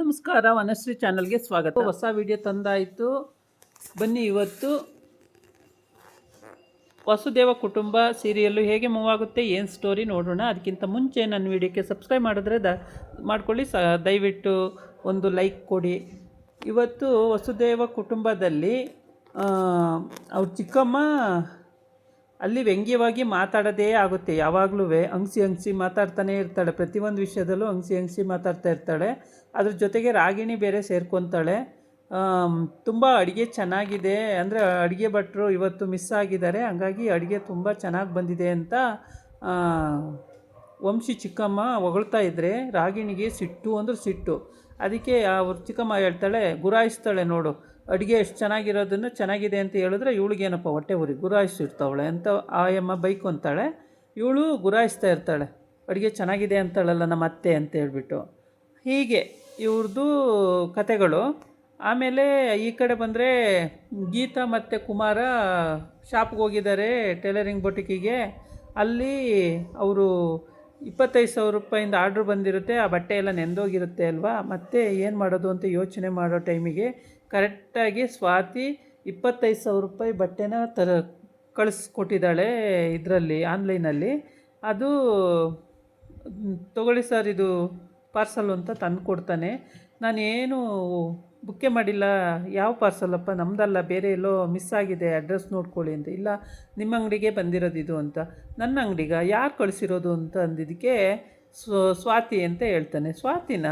ನಮಸ್ಕಾರ, ವನಶ್ರೀ ಚಾನಲ್ಗೆ ಸ್ವಾಗತ. ಹೊಸ ವಿಡಿಯೋ ತಂದಾಯಿತು. ಬನ್ನಿ ಇವತ್ತು ವಸುದೇವ ಕುಟುಂಬ ಸೀರಿಯಲ್ಲು ಹೇಗೆ ಮೂವ್ ಆಗುತ್ತೆ, ಏನು ಸ್ಟೋರಿ ನೋಡೋಣ. ಅದಕ್ಕಿಂತ ಮುಂಚೆ ನನ್ನ ವಿಡಿಯೋಕ್ಕೆ ಸಬ್ಸ್ಕ್ರೈಬ್ ಮಾಡಿದ್ರೆ ಮಾಡ್ಕೊಳ್ಳಿ, ದಯವಿಟ್ಟು ಒಂದು ಲೈಕ್ ಕೊಡಿ. ಇವತ್ತು ವಸುದೇವ ಕುಟುಂಬದಲ್ಲಿ ಅವ್ರ ಚಿಕ್ಕಮ್ಮ ಅಲ್ಲಿ ವ್ಯಂಗ್ಯವಾಗಿ ಮಾತಾಡೋದೇ ಆಗುತ್ತೆ. ಯಾವಾಗಲೂ ಹಂಗ್ಸಿ ಮಾತಾಡ್ತಾನೆ ಇರ್ತಾಳೆ. ಪ್ರತಿಯೊಂದು ವಿಷಯದಲ್ಲೂ ಹಂಗ್ಸಿ ಮಾತಾಡ್ತಾ ಇರ್ತಾಳೆ. ಅದ್ರ ಜೊತೆಗೆ ರಾಗಿಣಿ ಬೇರೆ ಸೇರ್ಕೊತಾಳೆ. ತುಂಬ ಅಡುಗೆ ಚೆನ್ನಾಗಿದೆ, ಅಂದರೆ ಅಡುಗೆ ಭಟ್ರು ಇವತ್ತು ಮಿಸ್ ಆಗಿದ್ದಾರೆ, ಹಂಗಾಗಿ ಅಡುಗೆ ತುಂಬ ಚೆನ್ನಾಗಿ ಬಂದಿದೆ ಅಂತ ವಂಶಿ ಚಿಕ್ಕಮ್ಮ ಹೊಗಳ್ತಾ ಇದ್ದರೆ ರಾಗಿಣಿಗೆ ಸಿಟ್ಟು ಅಂದ್ರೆ ಸಿಟ್ಟು. ಅದಕ್ಕೆ ಅವ್ರ ಚಿಕ್ಕಮ್ಮ ಹೇಳ್ತಾಳೆ, ಗುರಾಯಿಸ್ತಾಳೆ, ನೋಡು ಅಡುಗೆ ಎಷ್ಟು ಚೆನ್ನಾಗಿರೋದನ್ನು ಚೆನ್ನಾಗಿದೆ ಅಂತ ಹೇಳಿದ್ರೆ ಇವಳಿಗೇನಪ್ಪ ಹೊಟ್ಟೆ ಉರಿ, ಗುರಾಯಿಸಿರ್ತಾವಳೆ ಅಂತ ಆಯಮ್ಮ ಬೈಕೊಂತಾಳೆ. ಇವಳು ಗುರಾಯಿಸ್ತಾ ಇರ್ತಾಳೆ, ಅಡುಗೆ ಚೆನ್ನಾಗಿದೆ ಅಂತಾಳಲ್ಲ ನಮ್ಮ ಅತ್ತೆ ಅಂತ ಹೇಳ್ಬಿಟ್ಟು. ಹೀಗೆ ಇವ್ರದ್ದು ಕತೆಗಳು. ಆಮೇಲೆ ಈ ಕಡೆ ಬಂದರೆ ಗೀತಾ ಮತ್ತು ಕುಮಾರ ಶಾಪ್ಗೆ ಹೋಗಿದ್ದಾರೆ, ಟೈಲರಿಂಗ್ ಬೊಟಿಕಿಗೆ. ಅಲ್ಲಿ ಅವರು 25,000 ರೂಪಾಯಿಂದ ಆರ್ಡ್ರ್ ಬಂದಿರುತ್ತೆ. ಆ ಬಟ್ಟೆ ಎಲ್ಲ ನೆಂದೋಗಿರುತ್ತೆ ಅಲ್ವಾ, ಮತ್ತೆ ಏನು ಮಾಡೋದು ಅಂತ ಯೋಚನೆ ಮಾಡೋ ಟೈಮಿಗೆ ಕರೆಕ್ಟಾಗಿ ಸ್ವಾತಿ 25,000 ರೂಪಾಯಿ ಬಟ್ಟೆನ ಕಳಿಸ್ಕೊಟ್ಟಿದ್ದಾಳೆ ಇದರಲ್ಲಿ, ಆನ್ಲೈನಲ್ಲಿ. ಅದು ತೊಗೊಳ್ಳಿ ಸರ್, ಇದು ಪಾರ್ಸಲ್ ಅಂತ ತಂದು ಕೊಡ್ತಾನೆ. ನಾನೇನು ಬುಕ್ಕೆ ಮಾಡಿಲ್ಲ, ಯಾವ ಪಾರ್ಸಲಪ್ಪ, ನಮ್ಮದಲ್ಲ, ಬೇರೆ ಎಲ್ಲೋ ಮಿಸ್ ಆಗಿದೆ, ಅಡ್ರೆಸ್ ನೋಡ್ಕೊಳ್ಳಿ ಅಂತ. ಇಲ್ಲ, ನಿಮ್ಮ ಅಂಗಡಿಗೆ ಬಂದಿರೋದು ಇದು ಅಂತ. ನನ್ನ ಅಂಗಡಿಗೆ ಯಾರು ಕಳಿಸಿರೋದು ಅಂತ ಅಂದಿದ್ದಕ್ಕೆ ಸ್ವಾತಿ ಅಂತ ಹೇಳ್ತಾನೆ. ಸ್ವಾತಿನ?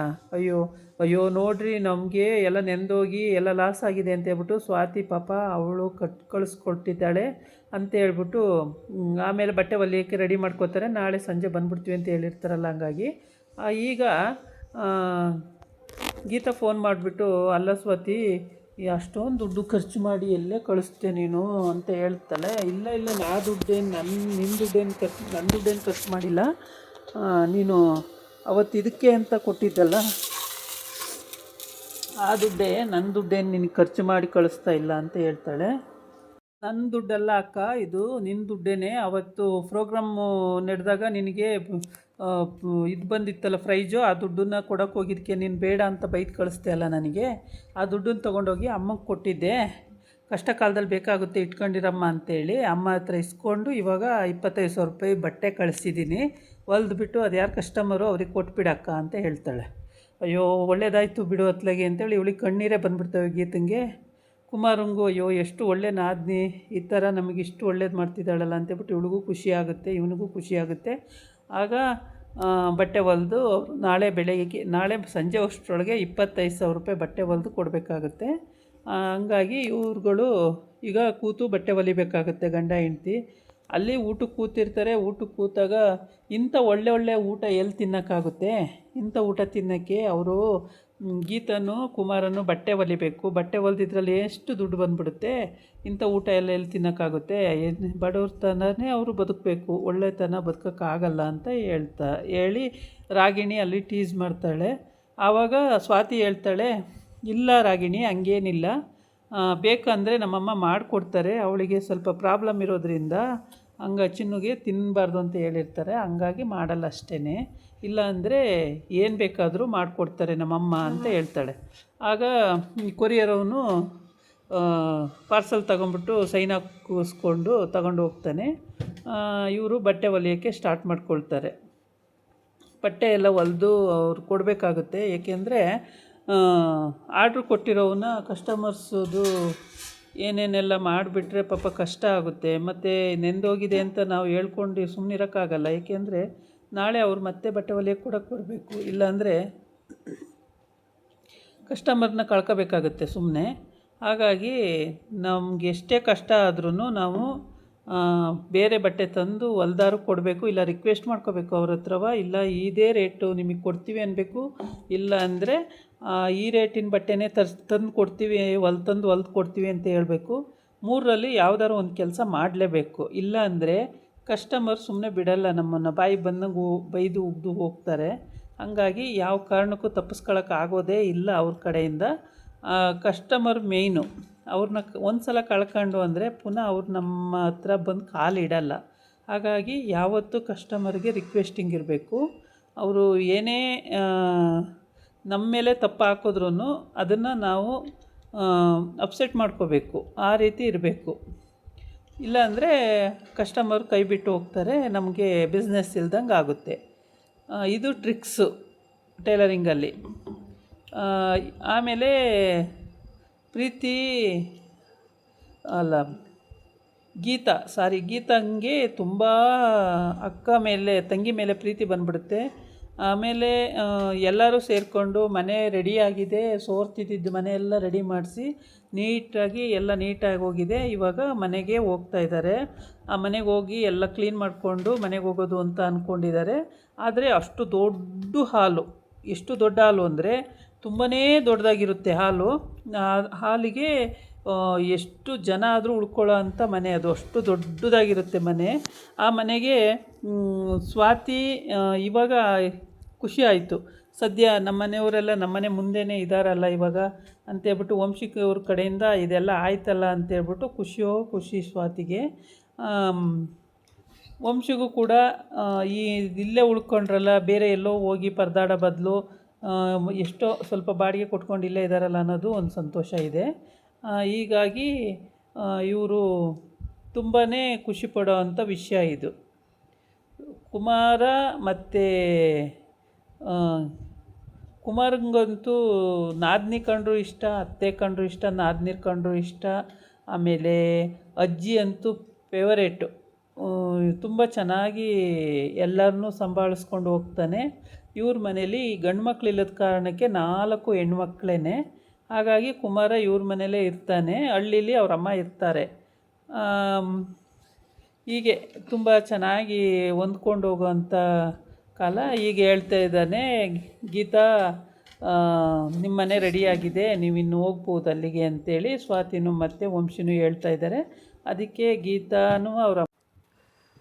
ಅಯ್ಯೋ ನೋಡ್ರಿ, ನಮಗೆ ಎಲ್ಲ ನೆಂದೋಗಿ ಎಲ್ಲ ಲಾಸ್ ಆಗಿದೆ ಅಂತ ಹೇಳ್ಬಿಟ್ಟು ಸ್ವಾತಿ ಪಾಪ ಅವಳು ಕಳಿಸ್ಕೊಟ್ಟಿದ್ದಾಳೆ ಅಂತ ಹೇಳ್ಬಿಟ್ಟು ಆಮೇಲೆ ಬಟ್ಟೆ ಹೊಲಿಯೋಕ್ಕೆ ರೆಡಿ ಮಾಡ್ಕೋತಾರೆ. ನಾಳೆ ಸಂಜೆ ಬಂದ್ಬಿಡ್ತೀವಿ ಅಂತ ಹೇಳಿರ್ತಾರಲ್ಲ, ಹಂಗಾಗಿ ಈಗ ಗೀತಾ ಫೋನ್ ಮಾಡಿಬಿಟ್ಟು, ಅಲ್ಲ ಸ್ವಾತಿ, ಅಷ್ಟೊಂದು ದುಡ್ಡು ಖರ್ಚು ಮಾಡಿ ಎಲ್ಲೇ ಕಳಿಸ್ತೆ ನೀನು ಅಂತ ಹೇಳ್ತಾಳೆ. ಇಲ್ಲ ನನ್ನ ದುಡ್ಡೇನು ಖರ್ಚು ಮಾಡಿಲ್ಲ, ನೀನು ಅವತ್ತು ಇದಕ್ಕೆ ಅಂತ ಕೊಟ್ಟಿದ್ದಲ್ಲ, ಆ ದುಡ್ಡೇ, ನನ್ನ ದುಡ್ಡೇನು ನಿನಗೆ ಖರ್ಚು ಮಾಡಿ ಕಳಿಸ್ತಾ ಇಲ್ಲ ಅಂತ ಹೇಳ್ತಾಳೆ. ನನ್ನ ದುಡ್ಡಲ್ಲ ಅಕ್ಕ, ಇದು ನಿನ್ನ ದುಡ್ಡೇ. ಅವತ್ತು ಪ್ರೋಗ್ರಾಮು ನಡೆದಾಗ ನಿನಗೆ ಇದು ಬಂದಿತ್ತಲ್ಲ ಪ್ರೈಜು, ಆ ದುಡ್ಡನ್ನು ಕೊಡೋಕೆ ಹೋಗಿದ್ದಕ್ಕೆ ನೀನು ಬೇಡ ಅಂತ ಬೈದು ಕಳಿಸ್ದೆ ಅಲ್ಲ ನನಗೆ. ಆ ದುಡ್ಡನ್ನು ತೊಗೊಂಡೋಗಿ ಅಮ್ಮಗೆ ಕೊಟ್ಟಿದ್ದೆ, ಕಷ್ಟ ಕಾಲದಲ್ಲಿ ಬೇಕಾಗುತ್ತೆ ಇಟ್ಕೊಂಡಿರಮ್ಮ ಅಂತೇಳಿ ಅಮ್ಮ ಹತ್ರ ಇಸ್ಕೊಂಡು ಇವಾಗ 25,000 ರೂಪಾಯಿ ಬಟ್ಟೆ ಕಳಿಸಿದ್ದೀನಿ, ಹೊಲ್ದುಬಿಟ್ಟು ಅದು ಯಾರು ಕಸ್ಟಮರು ಅವ್ರಿಗೆ ಕೊಟ್ಬಿಡಕ್ಕ ಅಂತ ಹೇಳ್ತಾಳೆ. ಅಯ್ಯೋ ಒಳ್ಳೇದಾಯಿತು ಬಿಡು ಅತ್ಲಾಗೆ ಅಂತೇಳಿ ಇವಳಿಗೆ ಕಣ್ಣೀರೇ ಬಂದುಬಿಡ್ತವೆ ಗೀತಂಗೆ. ಕುಮಾರಂಗೂ ಅಯ್ಯೋ ಎಷ್ಟು ಒಳ್ಳೆ ನಾದ್ನಿ, ಈ ಥರ ನಮಗಿಷ್ಟು ಒಳ್ಳೇದು ಮಾಡ್ತಿದ್ದಾಳಲ್ಲ ಅಂತೇಳ್ಬಿಟ್ಟು ಇವಳಿಗೂ ಖುಷಿಯಾಗುತ್ತೆ, ಇವನಿಗೂ ಖುಷಿಯಾಗುತ್ತೆ. ಆಗ ಬಟ್ಟೆ ಹೊಲಿದು ನಾಳೆ ಸಂಜೆ ಅಷ್ಟರೊಳಗೆ 25,000 ರೂಪಾಯಿ ಬಟ್ಟೆ ಹೊಲಿದು ಕೊಡಬೇಕಾಗುತ್ತೆ. ಹಂಗಾಗಿ ಇವ್ರುಗಳು ಈಗ ಕೂತು ಬಟ್ಟೆ ಹೊಲಿಬೇಕಾಗುತ್ತೆ, ಗಂಡ ಹೆಂಡ್ತಿ. ಅಲ್ಲಿ ಊಟಕ್ಕೆ ಕೂತಿರ್ತಾರೆ. ಊಟಕ್ಕೆ ಕೂತಾಗ ಇಂಥ ಒಳ್ಳೆ ಊಟ ಎಲ್ಲಿ ತಿನ್ನೋಕ್ಕಾಗುತ್ತೆ? ಇಂಥ ಊಟ ತಿನ್ನೋಕ್ಕೆ ಅವರು ಗೀತನು ಕುಮಾರನು ಬಟ್ಟೆ ಹೊಲಿಬೇಕು. ಬಟ್ಟೆ ಹೊಲಿದಿದ್ರಲ್ಲಿ ಎಷ್ಟು ದುಡ್ಡು ಬಂದುಬಿಡುತ್ತೆ. ಇಂಥ ಊಟ ಎಲ್ಲ ಎಲ್ಲಿ ತಿನ್ನೋಕ್ಕಾಗುತ್ತೆ? ಬಡವ್ರ ತನನೇ ಅವರು ಬದುಕಬೇಕು, ಒಳ್ಳೆತನ ಬದುಕೋಕ್ಕಾಗಲ್ಲ ಅಂತ ಹೇಳಿ ರಾಗಿಣಿ ಅಲ್ಲಿ ಟೀಸ್ ಮಾಡ್ತಾಳೆ. ಆವಾಗ ಸ್ವಾತಿ ಹೇಳ್ತಾಳೆ, ಇಲ್ಲ ರಾಗಿಣಿ, ಹಂಗೇನಿಲ್ಲ, ಬೇಕಂದರೆ ನಮ್ಮಮ್ಮ ಮಾಡಿಕೊಡ್ತಾರೆ, ಅವಳಿಗೆ ಸ್ವಲ್ಪ ಪ್ರಾಬ್ಲಮ್ ಇರೋದ್ರಿಂದ ಚಿನ್ನುಗೆ ತಿನ್ನಬಾರ್ದು ಅಂತ ಹೇಳಿರ್ತಾರೆ, ಹಂಗಾಗಿ ಮಾಡಲ್ಲ ಅಷ್ಟೇ, ಇಲ್ಲ ಅಂದರೆ ಏನು ಬೇಕಾದರೂ ಮಾಡಿಕೊಡ್ತಾರೆ ನಮ್ಮಮ್ಮ ಅಂತ ಹೇಳ್ತಾಳೆ. ಆಗ ಕೊರಿಯರವನು ಪಾರ್ಸಲ್ ತಗೊಂಬಿಟ್ಟು ಸೈನ್ ಹಾಕಿಸ್ಕೊಂಡು ತಗೊಂಡು ಹೋಗ್ತಾನೆ. ಇವರು ಬಟ್ಟೆ ಹೊಲಿಯೋಕ್ಕೆ ಸ್ಟಾರ್ಟ್ ಮಾಡ್ಕೊಳ್ತಾರೆ. ಬಟ್ಟೆ ಎಲ್ಲ ಹೊಲಿದು ಅವ್ರು ಕೊಡಬೇಕಾಗುತ್ತೆ, ಏಕೆಂದರೆ ಆರ್ಡ್ರ್ ಕೊಟ್ಟಿರೋವನ್ನ ಕಸ್ಟಮರ್ಸದು ಏನೇನೆಲ್ಲ ಮಾಡಿಬಿಟ್ರೆ ಪಾಪ ಕಷ್ಟ ಆಗುತ್ತೆ. ಮತ್ತು ನೆಂದೋಗಿದೆ ಅಂತ ನಾವು ಹೇಳ್ಕೊಂಡು ಸುಮ್ಮನಿರೋಕ್ಕಾಗಲ್ಲ, ಏಕೆಂದರೆ ನಾಳೆ ಅವ್ರು ಮತ್ತೆ ಬಟ್ಟೆ ಹೊಲಿಯೋಕ್ಕೆ ಕೂಡ ಕೊಡಬೇಕು, ಇಲ್ಲಾಂದರೆ ಕಸ್ಟಮರ್ನ ಕಳ್ಕೋಬೇಕಾಗುತ್ತೆ ಸುಮ್ಮನೆ. ಹಾಗಾಗಿ ನಮ್ಗೆ ಎಷ್ಟೇ ಕಷ್ಟ ಆದ್ರೂ ನಾವು ಬೇರೆ ಬಟ್ಟೆ ತಂದು ಹೊಲ್ದಾರು ಕೊಡಬೇಕು, ಇಲ್ಲ ರಿಕ್ವೆಸ್ಟ್ ಮಾಡ್ಕೋಬೇಕು ಅವ್ರ ಹತ್ರವ, ಇಲ್ಲ ಇದೇ ರೇಟು ನಿಮಗೆ ಕೊಡ್ತೀವಿ ಅನ್ನಬೇಕು, ಇಲ್ಲ ಅಂದರೆ ಈ ರೇಟಿನ ಬಟ್ಟೆನೇ ತಂದು ಕೊಡ್ತೀವಿ, ಹೊಲ್ದು ಕೊಡ್ತೀವಿ ಅಂತ ಹೇಳಬೇಕು. ಮೂರರಲ್ಲಿ ಯಾವುದಾದ್ರು ಒಂದು ಕೆಲಸ ಮಾಡಲೇಬೇಕು, ಇಲ್ಲ ಅಂದರೆ ಕಸ್ಟಮರ್ ಸುಮ್ಮನೆ ಬಿಡಲ್ಲ, ನಮ್ಮನ್ನು ಬಾಯಿ ಬಂದಂಗೆ ಬೈದು ಉಗ್ದು ಹೋಗ್ತಾರೆ. ಹಂಗಾಗಿ ಯಾವ ಕಾರಣಕ್ಕೂ ತಪ್ಪಿಸ್ಕೊಳ್ಳೋಕ್ಕಾಗೋದೇ ಇಲ್ಲ ಅವ್ರ ಕಡೆಯಿಂದ. ಕಸ್ಟಮರ್ ಮೇಯ್ನು, ಅವ್ರನ್ನ ಒಂದು ಸಲ ಕಳ್ಕೊಂಡು ಅಂದರೆ ಪುನಃ ಅವ್ರು ನಮ್ಮ ಹತ್ರ ಬಂದು ಕಾಲಿಡಲ್ಲ. ಹಾಗಾಗಿ ಯಾವತ್ತೂ ಕಸ್ಟಮರ್ಗೆ ರಿಕ್ವೆಸ್ಟಿಂಗ್ ಇರಬೇಕು. ಅವರು ಏನೇ ನಮ್ಮ ಮೇಲೆ ತಪ್ಪು ಹಾಕಿದ್ರೂ ಅದನ್ನು ನಾವು ಅಪ್ಸೆಟ್ ಮಾಡ್ಕೋಬೇಕು, ಆ ರೀತಿ ಇರಬೇಕು. ಇಲ್ಲಾಂದರೆ ಕಸ್ಟಮರ್ ಕೈ ಬಿಟ್ಟು ಹೋಗ್ತಾರೆ, ನಮಗೆ ಬಿಸ್ನೆಸ್ ಇಲ್ದಂಗೆ ಆಗುತ್ತೆ. ಇದು ಟ್ರಿಕ್ಸು ಟೈಲರಿಂಗಲ್ಲಿ. ಆಮೇಲೆ ಪ್ರೀತಿ ಅಲ್ಲ ಗೀತಂಗೆ ತುಂಬ ತಂಗಿ ಮೇಲೆ ಪ್ರೀತಿ ಬಂದ್ಬಿಡುತ್ತೆ. ಆಮೇಲೆ ಎಲ್ಲರೂ ಸೇರಿಕೊಂಡು ಮನೆ ರೆಡಿಯಾಗಿದೆ, ಸೋರ್ತಿದ್ದಿದ್ದು ಮನೆಯೆಲ್ಲ ರೆಡಿ ಮಾಡಿಸಿ ನೀಟಾಗಿ ಹೋಗಿದೆ. ಇವಾಗ ಮನೆಗೆ ಹೋಗ್ತಾ ಇದ್ದಾರೆ. ಆ ಮನೆಗೆ ಹೋಗಿ ಎಲ್ಲ ಕ್ಲೀನ್ ಮಾಡಿಕೊಂಡು ಮನೆಗೆ ಹೋಗೋದು ಅಂತ ಅಂದ್ಕೊಂಡಿದ್ದಾರೆ. ಆದರೆ ಅಷ್ಟು ದೊಡ್ಡ ಹಾಲು, ಎಷ್ಟು ದೊಡ್ಡ ಹಾಲು ಅಂದರೆ ತುಂಬಾ ದೊಡ್ಡದಾಗಿರುತ್ತೆ ಹಾಲು. ಹಾಲಿಗೆ ಎಷ್ಟು ಜನ ಆದರೂ ಉಳ್ಕೊಳ್ಳೋ ಅಂಥ ಮನೆ ಅದು, ಅಷ್ಟು ದೊಡ್ಡದಾಗಿರುತ್ತೆ ಮನೆ. ಆ ಮನೆಗೆ ಸ್ವಾತಿ ಇವಾಗ ಖುಷಿ ಆಯಿತು. ಸದ್ಯ ನಮ್ಮ ಮನೆಯವರೆಲ್ಲ ನಮ್ಮ ಮನೆ ಮುಂದೆನೇ ಇದ್ದಾರಲ್ಲ ಇವಾಗ ಅಂತೇಳ್ಬಿಟ್ಟು, ವಂಶಿಕವ್ರ ಕಡೆಯಿಂದ ಇದೆಲ್ಲ ಆಯ್ತಲ್ಲ ಅಂತೇಳ್ಬಿಟ್ಟು ಖುಷಿ ಸ್ವಾತಿಗೆ. ವಂಶಿಗೂ ಕೂಡ ಇಲ್ಲೇ ಉಳ್ಕೊಂಡ್ರಲ್ಲ, ಬೇರೆ ಎಲ್ಲೋ ಹೋಗಿ ಪರದಾಡೋ ಬದಲು ಎಷ್ಟೋ ಸ್ವಲ್ಪ ಬಾಡಿಗೆ ಕೊಟ್ಕೊಂಡು ಇಲ್ಲೇ ಇದ್ದಾರಲ್ಲ ಅನ್ನೋದು ಒಂದು ಸಂತೋಷ ಇದೆ. ಹೀಗಾಗಿ ಇವರು ತುಂಬಾ ಖುಷಿ ಪಡೋ ಅಂಥ ವಿಷಯ ಇದು. ಕುಮಾರ ಮತ್ತು ಕುಮಾರಂಗಂತೂ ನಾದಿನಿ ಕಂಡ್ರು ಇಷ್ಟ, ಅತ್ತೆ ಕಂಡ್ರು ಇಷ್ಟ, ನಾದಿನಿರು ಕಂಡ್ರು ಇಷ್ಟ. ಆಮೇಲೆ ಅಜ್ಜಿ ಅಂತೂ ಫೇವರೇಟು. ತುಂಬ ಚೆನ್ನಾಗಿ ಎಲ್ಲರನ್ನೂ ಸಂಭಾಳಿಸ್ಕೊಂಡು ಹೋಗ್ತಾನೆ. ಇವ್ರ ಮನೇಲಿ ಗಂಡು ಮಕ್ಕಳಿಲ್ಲದ ಕಾರಣಕ್ಕೆ 4 ಹೆಣ್ಮಕ್ಳೇ. ಹಾಗಾಗಿ ಕುಮಾರ ಇವ್ರ ಮನೇಲೇ ಇರ್ತಾನೆ, ಹಳ್ಳೀಲಿ ಅವ್ರ ಅಮ್ಮ ಇರ್ತಾರೆ. ಹೀಗೆ ತುಂಬ ಚೆನ್ನಾಗಿ ಹೊಂದ್ಕೊಂಡು ಹೋಗೋವಂಥ ಕಾಲ. ಈಗ ಹೇಳ್ತಾ ಇದ್ದಾನೆ, ಗೀತಾ ನಿಮ್ಮ ಮನೆ ರೆಡಿಯಾಗಿದೆ, ನೀವಿನ್ನು ಹೋಗ್ಬೋದು ಅಲ್ಲಿಗೆ ಅಂತೇಳಿ ಸ್ವಾತಿನೂ ಮತ್ತು ವಂಶಿನೂ ಹೇಳ್ತಾ ಇದ್ದಾರೆ. ಅದಕ್ಕೆ ಗೀತಾನು ಅವರ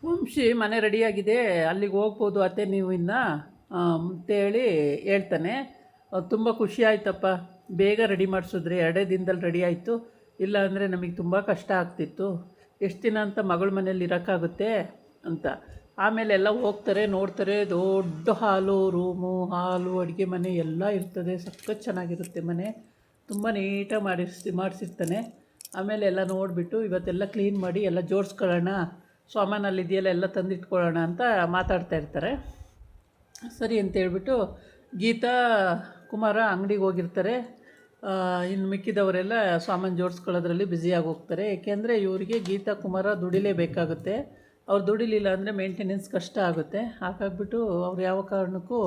ವಂಶಿ ಮನೆ ರೆಡಿಯಾಗಿದೆ, ಅಲ್ಲಿಗೆ ಹೋಗ್ಬೋದು ಅತ್ತೆ ನೀವು ಇನ್ನು ಅಂತೇಳಿ ಹೇಳ್ತಾನೆ. ತುಂಬ ಖುಷಿ ಆಯ್ತಪ್ಪ, ಬೇಗ ರೆಡಿ ಮಾಡಿಸಿದ್ರಿ, 2 ದಿನದಲ್ಲಿ ರೆಡಿ ಆಯಿತು. ಇಲ್ಲ ಅಂದರೆ ನಮಗೆ ತುಂಬ ಕಷ್ಟ ಆಗ್ತಿತ್ತು, ಎಷ್ಟು ದಿನ ಅಂತ ಮಗಳ ಮನೇಲಿ ಇರೋಕ್ಕಾಗುತ್ತೆ ಅಂತ. ಆಮೇಲೆ ಎಲ್ಲ ಹೋಗ್ತಾರೆ, ನೋಡ್ತಾರೆ. ದೊಡ್ಡ ರೂಮು, ಹಾಲು, ಅಡುಗೆ ಮನೆ ಎಲ್ಲ ಇರ್ತದೆ. ಸಖತ್ ಚೆನ್ನಾಗಿರುತ್ತೆ ಮನೆ, ತುಂಬ ನೀಟಾಗಿ ಮಾಡಿಸಿರ್ತಾನೆ. ಆಮೇಲೆ ಎಲ್ಲ ನೋಡಿಬಿಟ್ಟು ಇವತ್ತೆಲ್ಲ ಕ್ಲೀನ್ ಮಾಡಿ ಎಲ್ಲ ಜೋಡಿಸ್ಕೊಳ್ಳೋಣ, ಸಾಮಾನಲ್ಲಿದೆಯಲ್ಲ ಎಲ್ಲ ತಂದಿಟ್ಕೊಳ್ಳೋಣ ಅಂತ ಮಾತಾಡ್ತಾ ಇರ್ತಾರೆ. ಸರಿ ಅಂತೇಳ್ಬಿಟ್ಟು ಗೀತಾ ಕುಮಾರ ಅಂಗಡಿಗೆ ಹೋಗಿರ್ತಾರೆ. ಇನ್ನು ಮಿಕ್ಕಿದವರೆಲ್ಲ ಸಾಮಾನು ಜೋಡಿಸ್ಕೊಳ್ಳೋದ್ರಲ್ಲಿ ಬ್ಯುಸಿಯಾಗಿ ಹೋಗ್ತಾರೆ. ಏಕೆಂದರೆ ಇವರಿಗೆ ಗೀತಾ ಕುಮಾರ ದುಡಿಲೇಬೇಕಾಗುತ್ತೆ. ಅವ್ರು ದುಡಿಲಿಲ್ಲ ಅಂದರೆ ಮೇಂಟೆನೆನ್ಸ್ ಕಷ್ಟ ಆಗುತ್ತೆ. ಹಾಗಾಗ್ಬಿಟ್ಟು ಅವ್ರು ಯಾವ ಕಾರಣಕ್ಕೂ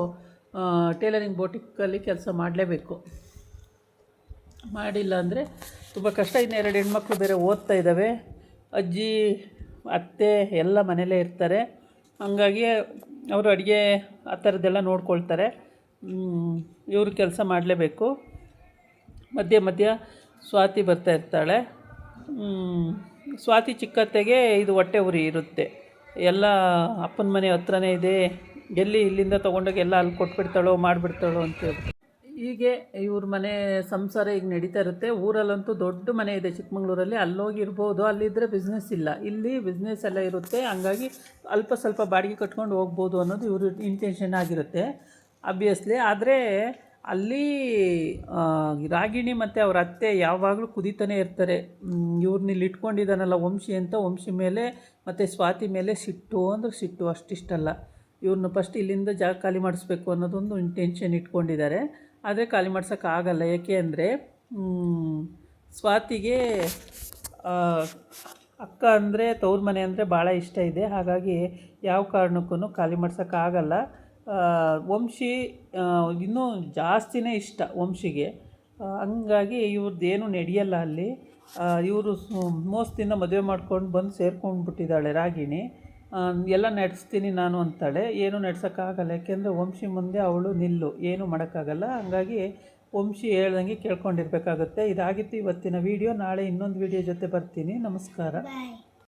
ಟೇಲರಿಂಗ್ ಬೋಟಿಕ್ಕಲ್ಲಿ ಕೆಲಸ ಮಾಡಲೇಬೇಕು. ಮಾಡಿಲ್ಲ ಅಂದರೆ ತುಂಬ ಕಷ್ಟ. ಇನ್ನು 2 ಹೆಣ್ಮಕ್ಳು ಬೇರೆ ಓದ್ತಾ ಇದ್ದಾವೆ. ಅಜ್ಜಿ ಅತ್ತೆ ಎಲ್ಲ ಮನೇಲೇ ಇರ್ತಾರೆ. ಹಂಗಾಗಿ ಅವರು ಅಡುಗೆ ಆ ಥರದ್ದೆಲ್ಲ ನೋಡ್ಕೊಳ್ತಾರೆ. ಇವರು ಕೆಲಸ ಮಾಡಲೇಬೇಕು. ಮಧ್ಯ ಸ್ವಾತಿ ಬರ್ತಾ ಇರ್ತಾಳೆ. ಸ್ವಾತಿ ಚಿಕ್ಕತ್ತೆಗೆ ಇದು ಹೊಟ್ಟೆ ಉರಿ ಇರುತ್ತೆ. ಎಲ್ಲ ಅಪ್ಪನ ಮನೆ ಹತ್ರನೇ ಇದೆ, ಇಲ್ಲಿಂದ ತೊಗೊಂಡೋಗಿ ಎಲ್ಲ ಅಲ್ಲಿ ಕೊಟ್ಬಿಡ್ತಾಳೋ ಮಾಡಿಬಿಡ್ತಾಳೋ ಅಂತೇಳಿ. ಹೀಗೆ ಇವ್ರ ಮನೆ ಸಂಸಾರ ಈಗ ನಡೀತಾ ಇರುತ್ತೆ. ಊರಲ್ಲಂತೂ ದೊಡ್ಡ ಮನೆ ಇದೆ ಚಿಕ್ಕಮಂಗ್ಳೂರಲ್ಲಿ, ಅಲ್ಲೋಗಿ ಇರ್ಬೋದು. ಅಲ್ಲಿದ್ದರೆ ಬಿಸ್ನೆಸ್ ಇಲ್ಲ, ಇಲ್ಲಿ ಬಿಸ್ನೆಸ್ ಎಲ್ಲ ಇರುತ್ತೆ. ಹಂಗಾಗಿ ಅಲ್ಪ ಸ್ವಲ್ಪ ಬಾಡಿಗೆ ಕಟ್ಕೊಂಡು ಹೋಗ್ಬೋದು ಅನ್ನೋದು ಇವ್ರ ಇಂಟೆನ್ಷನ್ ಆಗಿರುತ್ತೆ ಆಬ್ವಿಯಸ್ಲಿ. ಆದರೆ ಅಲ್ಲಿ ರಾಗಿಣಿ ಮತ್ತು ಅವ್ರ ಅತ್ತೆ ಯಾವಾಗಲೂ ಕುದೀತಾನೆ ಇರ್ತಾರೆ. ಇವ್ರನ್ನ ಇಲ್ಲಿ ಇಟ್ಕೊಂಡಿದ್ದಾನಲ್ಲ ವಂಶಿ ಅಂತ, ವಂಶಿ ಮೇಲೆ ಮತ್ತು ಸ್ವಾತಿ ಮೇಲೆ ಸಿಟ್ಟು ಅಷ್ಟಿಷ್ಟಲ್ಲ. ಇವ್ರನ್ನ ಫಸ್ಟ್ ಇಲ್ಲಿಂದ ಜಾಗ ಖಾಲಿ ಮಾಡಿಸ್ಬೇಕು ಅನ್ನೋದೊಂದು ಇಂಟೆನ್ಷನ್ ಇಟ್ಕೊಂಡಿದ್ದಾರೆ. ಆದರೆ ಖಾಲಿ ಮಾಡ್ಸೋಕ್ಕಾಗಲ್ಲ. ಏಕೆ ಅಂದರೆ ಸ್ವಾತಿಗೆ ಅಕ್ಕ ಅಂದರೆ ತವ್ರ ಮನೆ ಅಂದರೆ ಭಾಳ ಇಷ್ಟ ಇದೆ. ಹಾಗಾಗಿ ಯಾವ ಕಾರಣಕ್ಕೂ ಖಾಲಿ ಮಾಡ್ಸೋಕ್ಕಾಗಲ್ಲ. ವಂಶಿ ಇನ್ನೂ ಜಾಸ್ತಿನೇ ಇಷ್ಟ ವಂಶಿಗೆ. ಹಂಗಾಗಿ ಇವ್ರದ್ದೇನು ನಡೆಯಲ್ಲ ಅಲ್ಲಿ. ಇವರು ಮೋಸದಿಂದ ಮದುವೆ ಮಾಡ್ಕೊಂಡು ಬಂದು ಸೇರ್ಕೊಂಡ್ಬಿಟ್ಟಿದ್ದಾಳೆ ರಾಗಿಣಿ. ಎಲ್ಲ ನಡೆಸ್ತೀನಿ ನಾನು ಅಂತಾಳೆ. ಏನೂ ನಡೆಸೋಕ್ಕಾಗಲ್ಲ. ಯಾಕೆಂದರೆ ವಂಶಿ ಮುಂದೆ ಅವಳು ನಿಲ್ಲು, ಏನೂ ಮಾಡೋಕ್ಕಾಗಲ್ಲ. ಹಂಗಾಗಿ ವಂಶಿ ಹೇಳ್ದಂಗೆ ಕೇಳ್ಕೊಂಡಿರ್ಬೇಕಾಗುತ್ತೆ. ಇದಾಗಿತ್ತು ಇವತ್ತಿನ ವೀಡಿಯೋ. ನಾಳೆ ಇನ್ನೊಂದು ವೀಡಿಯೋ ಜೊತೆ ಬರ್ತೀನಿ. ನಮಸ್ಕಾರ.